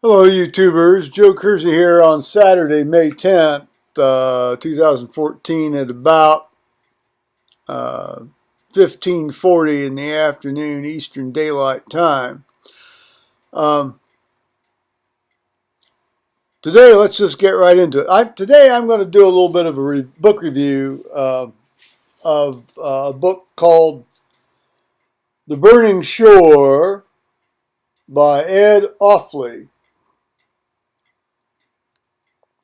Hello, YouTubers. Joe Kersey here on Saturday, May 10th, 2014 at about 15:40 in the afternoon Eastern Daylight Time. Today, let's just get right into it. Today, I'm going to do a little bit of a book review of a book called The Burning Shore by Ed Offley.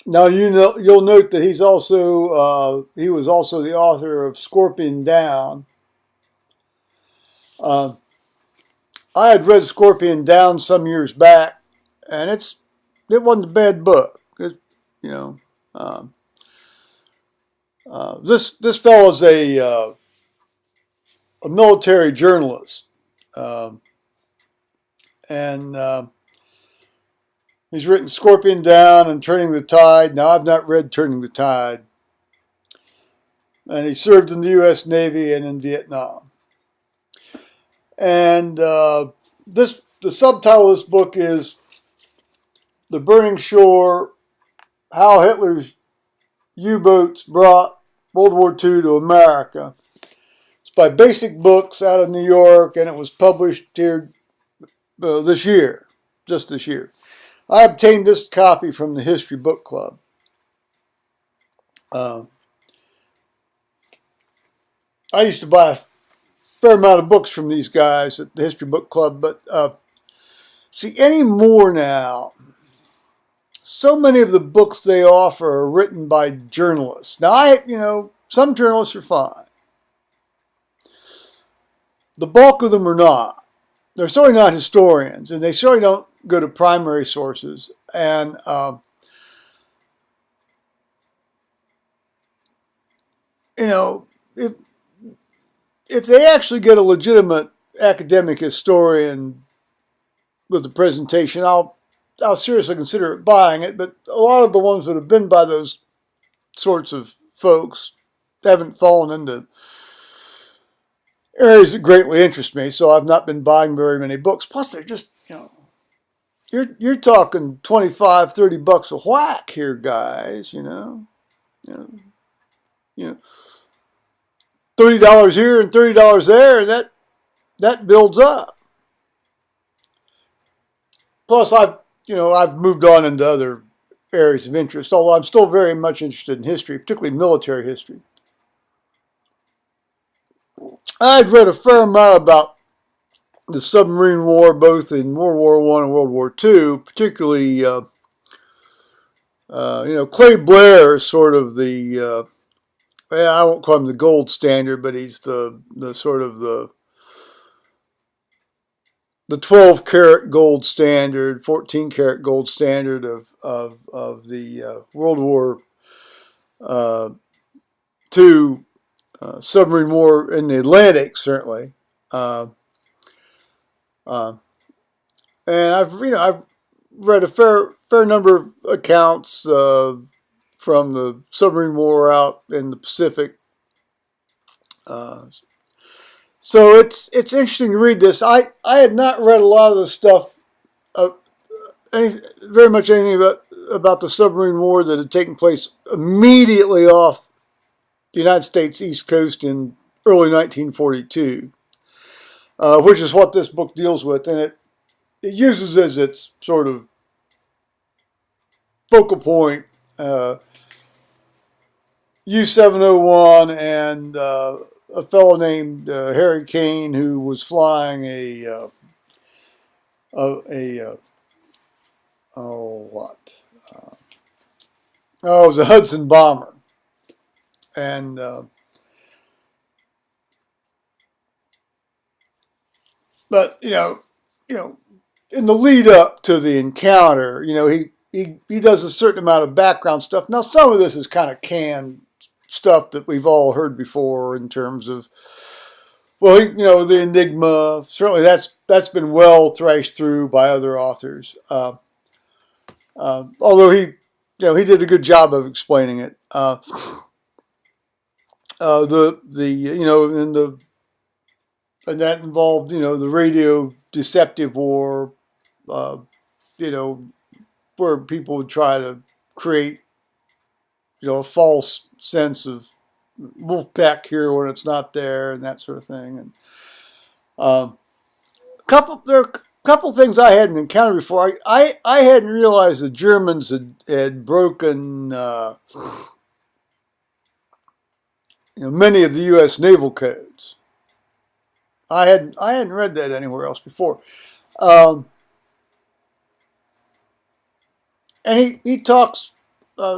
Now you'll note that he was also the author of Scorpion Down. I had read Scorpion Down some years back, and it wasn't a bad book. This fellow's a military journalist, and he's written Scorpion Down and Turning the Tide. Now, I've not read Turning the Tide. And he served in the U.S. Navy and in Vietnam. And the subtitle of this book is The Burning Shore, How Hitler's U-Boats Brought World War II to America. It's by Basic Books out of New York, and it was published here this year, just this year. I obtained this copy from the History Book Club. I used to buy a fair amount of books from these guys at the History Book Club, but see, anymore now, so many of the books they offer are written by journalists. Now, some journalists are fine. The bulk of them are not. They're certainly not historians, and they certainly don't go to primary sources. And if they actually get a legitimate academic historian with the presentation, I'll seriously consider buying it. But a lot of the ones that have been by those sorts of folks haven't fallen into areas that greatly interest me, so I've not been buying very many books. Plus, they're just, you're talking $25-30 a whack here, guys. $30 here and $30 there, and that builds up. Plus, I've moved on into other areas of interest, although I'm still very much interested in history, particularly military history. I'd read a fair amount about the submarine war, both in World War I and World War II, particularly, Clay Blair is sort of the, I won't call him the gold standard, but he's the sort of the 12-karat gold standard, 14-karat gold standard of the World War II submarine war in the Atlantic, certainly. And I've read a fair number of accounts from the submarine war out in the Pacific. So it's interesting to read this. I had not read a lot of the stuff, very much anything about the submarine war that had taken place immediately off the United States East Coast in early 1942, which is what this book deals with, and it uses as its sort of focal point U-701 and a fellow named Harry Kane, who was flying it was a Hudson bomber. And but in the lead up to the encounter, he does a certain amount of background stuff. Now, some of this is kind of canned stuff that we've all heard before in terms of, the Enigma. Certainly, that's been well thrashed through by other authors. Although he did a good job of explaining it. And that involved, the radio deceptive war, where people would try to create, a false sense of wolf pack here when it's not there and that sort of thing. And there are a couple things I hadn't encountered before. I hadn't realized the Germans had broken many of the U.S. naval codes. I hadn't read that anywhere else before. And he talks.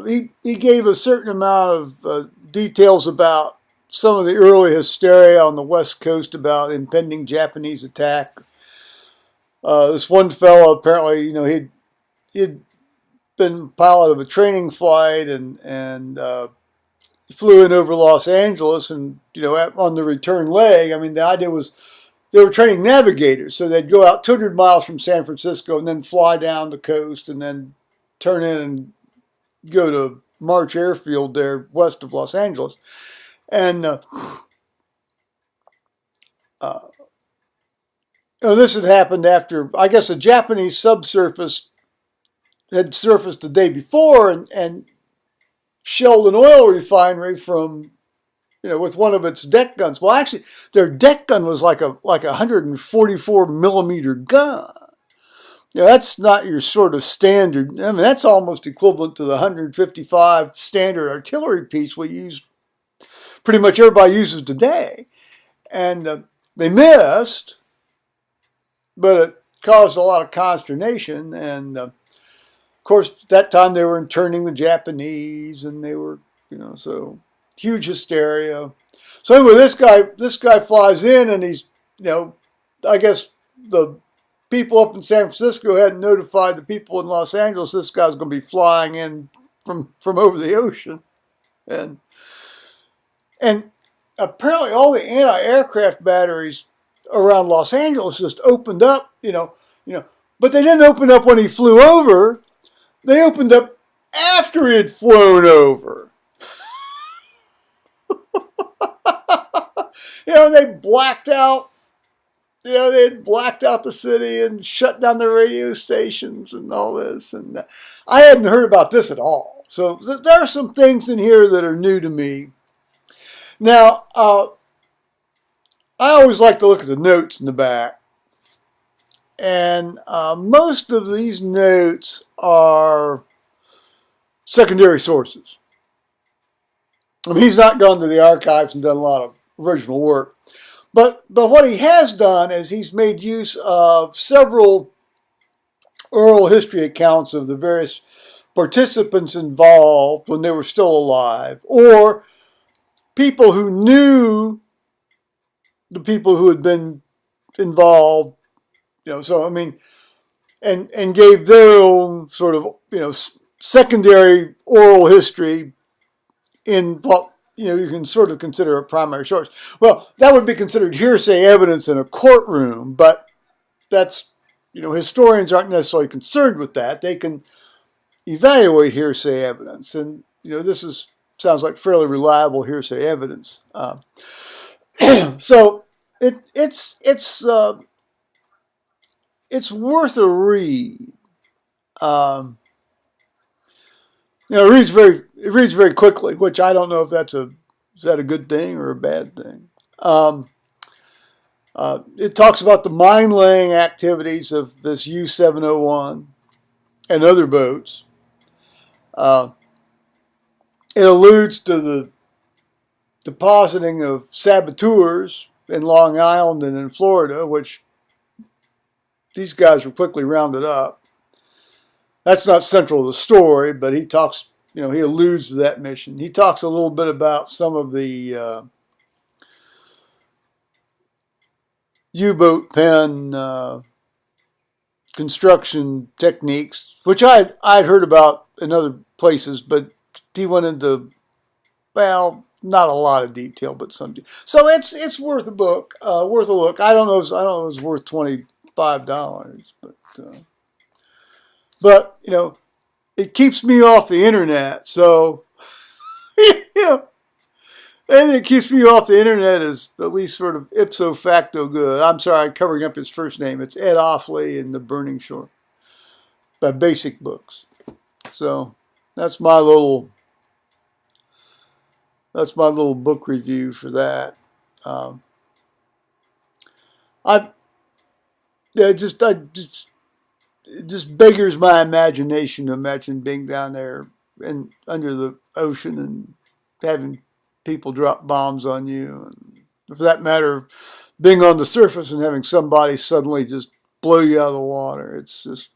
He gave a certain amount of details about some of the early hysteria on the West Coast about impending Japanese attack. This one fellow apparently, he'd been pilot of a training flight and flew in over Los Angeles, and on the return leg, I mean, the idea was they were training navigators, so they'd go out 200 miles from San Francisco and then fly down the coast and then turn in and go to March Airfield there west of Los Angeles. And this had happened after, I guess, a Japanese subsurface had surfaced the day before and shelled an oil refinery from, with one of its deck guns. Well, actually, their deck gun was like a 144 millimeter gun. That's not your sort of standard. I mean, that's almost equivalent to the 155 standard artillery piece we use. Pretty much everybody uses today. And they missed, but it caused a lot of consternation. And of course, at that time they were interning the Japanese, and they were, so huge hysteria. So anyway, this guy flies in, and he's, I guess the people up in San Francisco hadn't notified the people in Los Angeles this guy's going to be flying in from over the ocean, and apparently all the anti-aircraft batteries around Los Angeles just opened up, but they didn't open up when he flew over. They opened up after he had flown over. They blacked out. They had blacked out the city and shut down the radio stations and all this. And I hadn't heard about this at all. So there are some things in here that are new to me. Now, I always like to look at the notes in the back. And most of these notes are secondary sources. I mean, he's not gone to the archives and done a lot of original work. But what he has done is he's made use of several oral history accounts of the various participants involved when they were still alive, or people who knew the people who had been involved, so I mean, and gave their own sort of, secondary oral history in what, you can sort of consider a primary source. Well, that would be considered hearsay evidence in a courtroom, but that's, historians aren't necessarily concerned with that. They can evaluate hearsay evidence, and, this sounds like fairly reliable hearsay evidence. So it's worth a read. It reads very quickly, which I don't know if is that a good thing or a bad thing. It talks about the mine laying activities of this U-701 and other boats. It alludes to the depositing of saboteurs in Long Island and in Florida, which these guys were quickly rounded up. That's not central to the story, but he talks, he alludes to that mission. He talks a little bit about some of the U-boat pen construction techniques, which I'd heard about in other places, but he went into, well, not a lot of detail, but some. So it's worth a book, worth a look. I don't know if it's worth $25, but it keeps me off the internet. So anything that keeps me off the internet is at least sort of ipso facto good. I'm sorry, I'm covering up his first name. It's Ed Offley in The Burning Shore by Basic Books. So that's my little book review for that. Um, I yeah, it just beggars my imagination to imagine being down there and under the ocean and having people drop bombs on you, and for that matter, being on the surface and having somebody suddenly just blow you out of the water. It's just,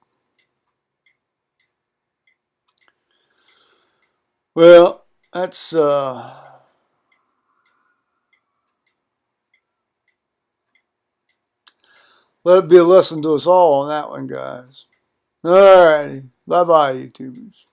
well, that's let it be a lesson to us all on that one, guys. All righty, bye bye, YouTubers.